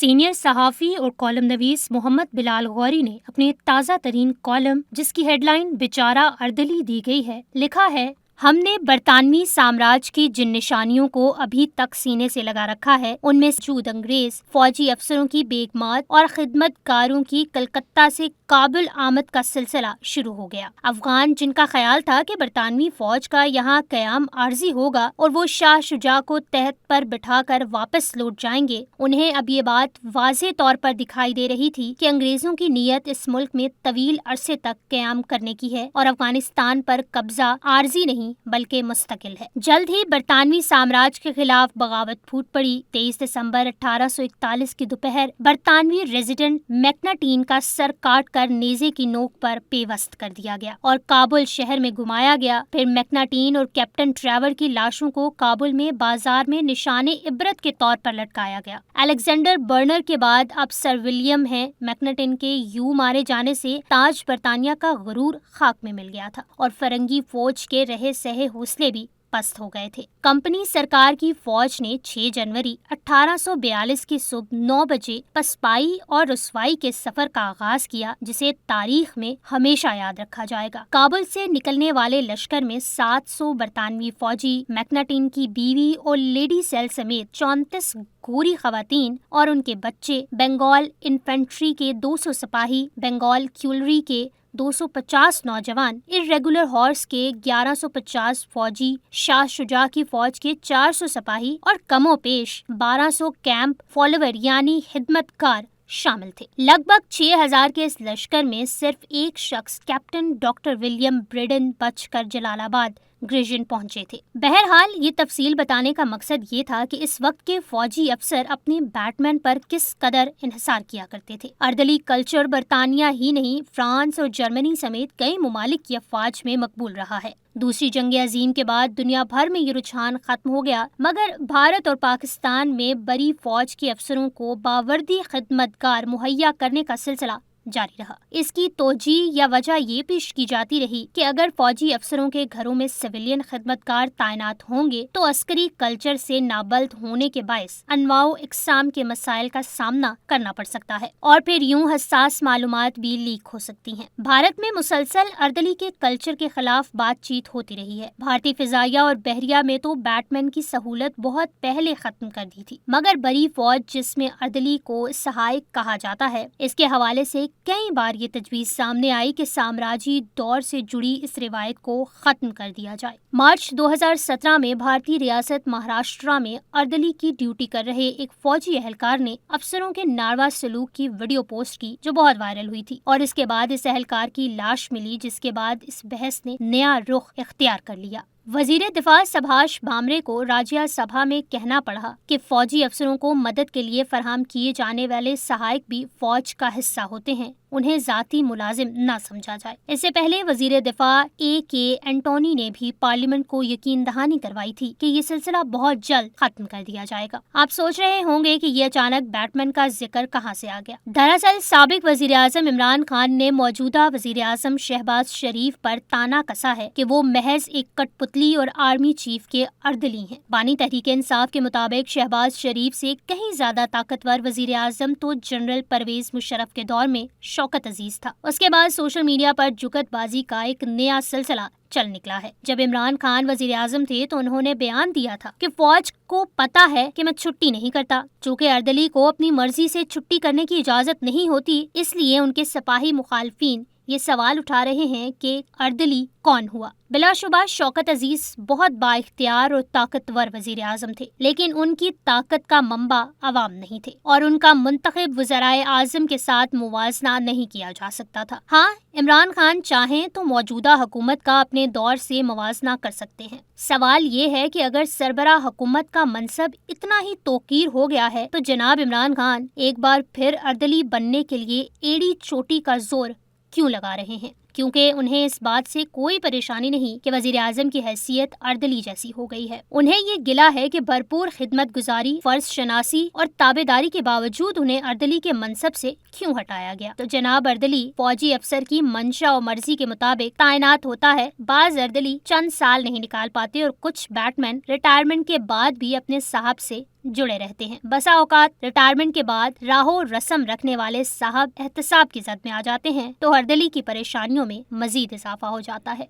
Senior صحافی اور column نویس محمد بلال غوری نے اپنے تازہ ترین کالم، جس کی ہیڈ لائن بیچارہ اردلی دی گئی ہے، لکھا ہے: ہم نے برطانوی سامراج کی جن نشانیوں کو ابھی تک سینے سے لگا رکھا ہے، ان میں سود انگریز فوجی افسروں کی بیگمات اور خدمت گاروں کی کلکتہ سے کابل آمد کا سلسلہ شروع ہو گیا۔ افغان جن کا خیال تھا کہ برطانوی فوج کا یہاں قیام عارضی ہوگا اور وہ شاہ شجاع کو تحت پر بٹھا کر واپس لوٹ جائیں گے، انہیں اب یہ بات واضح طور پر دکھائی دے رہی تھی کہ انگریزوں کی نیت اس ملک میں طویل عرصے تک قیام کرنے کی ہے اور افغانستان پر قبضہ عارضی نہیں بلکہ مستقل ہے۔ جلد ہی برطانوی سامراج کے خلاف بغاوت پھوٹ پڑی۔ 23 دسمبر 1841 کی دوپہر برطانوی ریزیڈنٹ میکناٹین کا سر کاٹ کر نیزے کی نوک پر پیوست کر دیا گیا اور کابل شہر میں گھمایا گیا۔ پھر میکناٹین اور کیپٹن ٹریور کی لاشوں کو کابل میں بازار میں نشان عبرت کے طور پر لٹکایا گیا۔ الیگزینڈر برنر کے بعد اب سر ولیم ہیں۔ میکناٹین کے یوں مارے جانے سے تاج برطانیہ کا غرور خاک میں مل گیا تھا اور فرنگی فوج کے رہے سہے حوصلے بھی پست ہو گئے تھے۔ کمپنی سرکار کی فوج نے 6 جنوری 1842 کی صبح 9 بجے پسپائی اور رسوائی کے سفر کا آغاز کیا، جسے تاریخ میں ہمیشہ یاد رکھا جائے گا۔ کابل سے نکلنے والے لشکر میں 700 برطانوی فوجی، میکناٹین کی بیوی اور لیڈی سیل سمیت 34 گوری خواتین اور ان کے بچے، بنگال انفینٹری کے 200 سپاہی، بنگال کیولری کے 250 نوجوان، ارریگولر ہارس کے 1150 فوجی، شاہ شجاع کی فوج کے 400 سپاہی اور کم و بیش 1200 کیمپ فالوور یعنی خدمت گار شامل تھے۔ لگ بھگ 6000 کے اس لشکر میں صرف ایک شخص کیپٹن ڈاکٹر ولیم بریڈن بچ کر جلال آباد گریجن پہنچے تھے۔ بہرحال یہ تفصیل بتانے کا مقصد یہ تھا کہ اس وقت کے فوجی افسر اپنے بیٹ مین پر کس قدر انحصار کیا کرتے تھے۔ اردلی کلچر برطانیہ ہی نہیں، فرانس اور جرمنی سمیت کئی ممالک کی افواج میں مقبول رہا ہے۔ دوسری جنگ عظیم کے بعد دنیا بھر میں یہ رجحان ختم ہو گیا، مگر بھارت اور پاکستان میں بڑی فوج کے افسروں کو باوردی خدمت گار مہیا کرنے کا سلسلہ جاری رہا۔ اس کی توجیہ یا وجہ یہ پیش کی جاتی رہی کہ اگر فوجی افسروں کے گھروں میں سویلین خدمتگار تعینات ہوں گے تو عسکری کلچر سے نابلد ہونے کے باعث انواع و اقسام کے مسائل کا سامنا کرنا پڑ سکتا ہے اور پھر یوں حساس معلومات بھی لیک ہو سکتی ہیں۔ بھارت میں مسلسل اردلی کے کلچر کے خلاف بات چیت ہوتی رہی ہے۔ بھارتی فضائیہ اور بحریہ میں تو بیٹ مین کی سہولت بہت پہلے ختم کر دی تھی، مگر بڑی فوج جس میں اردلی کو سہائک کہا جاتا ہے، اس کے حوالے سے کئی بار یہ تجویز سامنے آئی کہ سامراجی دور سے جڑی اس روایت کو ختم کر دیا جائے۔ مارچ 2017 میں بھارتی ریاست مہاراشٹرا میں اردلی کی ڈیوٹی کر رہے ایک فوجی اہلکار نے افسروں کے ناروا سلوک کی ویڈیو پوسٹ کی، جو بہت وائرل ہوئی تھی، اور اس کے بعد اس اہلکار کی لاش ملی، جس کے بعد اس بحث نے نیا رخ اختیار کر لیا۔ وزیر دفاع سبھاش بھامرے کو راجیہ سبھا میں کہنا پڑا کہ فوجی افسروں کو مدد کے لیے فراہم کیے جانے والے سہائک بھی فوج کا حصہ ہوتے ہیں، انہیں ذاتی ملازم نہ سمجھا جائے۔ اس سے پہلے وزیر دفاع کے اینٹونی نے بھی پارلیمنٹ کو یقین دہانی کروائی تھی کہ یہ سلسلہ بہت جلد ختم کر دیا جائے گا۔ آپ سوچ رہے ہوں گے کہ یہ اچانک بیٹ مین کا ذکر کہاں سے آ گیا۔ دراصل سابق وزیر اعظم عمران خان نے موجودہ وزیر اعظم شہباز شریف پر تانا کسا ہے کہ وہ محض ایک کٹ پتلی اور آرمی چیف کے اردلی ہیں۔ بانی تحریک انصاف کے مطابق شہباز شریف سے کہیں زیادہ طاقتور وزیر اعظم تو جنرل پرویز مشرف کے دور میں شوکت عزیز تھا۔ اس کے بعد سوشل میڈیا پر جگت بازی کا ایک نیا سلسلہ چل نکلا ہے۔ جب عمران خان وزیر اعظم تھے تو انہوں نے بیان دیا تھا کہ فوج کو پتا ہے کہ میں چھٹی نہیں کرتا، چونکہ اردلی کو اپنی مرضی سے چھٹی کرنے کی اجازت نہیں ہوتی، اس لیے ان کے سپاہی مخالفین یہ سوال اٹھا رہے ہیں کہ اردلی کون ہوا۔ بلا شبہ شوکت عزیز بہت با اختیار اور طاقتور وزیر اعظم تھے، لیکن ان کی طاقت کا منبع عوام نہیں تھے اور ان کا منتخب وزرائے اعظم کے ساتھ موازنہ نہیں کیا جا سکتا تھا۔ ہاں، عمران خان چاہیں تو موجودہ حکومت کا اپنے دور سے موازنہ کر سکتے ہیں۔ سوال یہ ہے کہ اگر سربراہ حکومت کا منصب اتنا ہی توقیر ہو گیا ہے تو جناب عمران خان ایک بار پھر اردلی بننے کے لیے ایڑی چوٹی کا زور کیوں لگا رہے ہیں؟ کیونکہ انہیں اس بات سے کوئی پریشانی نہیں کہ وزیر اعظم کی حیثیت اردلی جیسی ہو گئی ہے۔ انہیں یہ گلہ ہے کہ بھرپور خدمت گزاری، فرض شناسی اور تابعداری کے باوجود انہیں اردلی کے منصب سے کیوں ہٹایا گیا؟ تو جناب اردلی فوجی افسر کی منشا اور مرضی کے مطابق تعینات ہوتا ہے۔ بعض اردلی چند سال نہیں نکال پاتے اور کچھ بیٹ مین ریٹائرمنٹ کے بعد بھی اپنے صاحب سے جڑے رہتے ہیں۔ بسا اوقات ریٹائرمنٹ کے بعد راہو رسم رکھنے والے صاحب احتساب کی زد میں آ جاتے ہیں تو اردلی کی پریشانیوں میں مزید اضافہ ہو جاتا ہے۔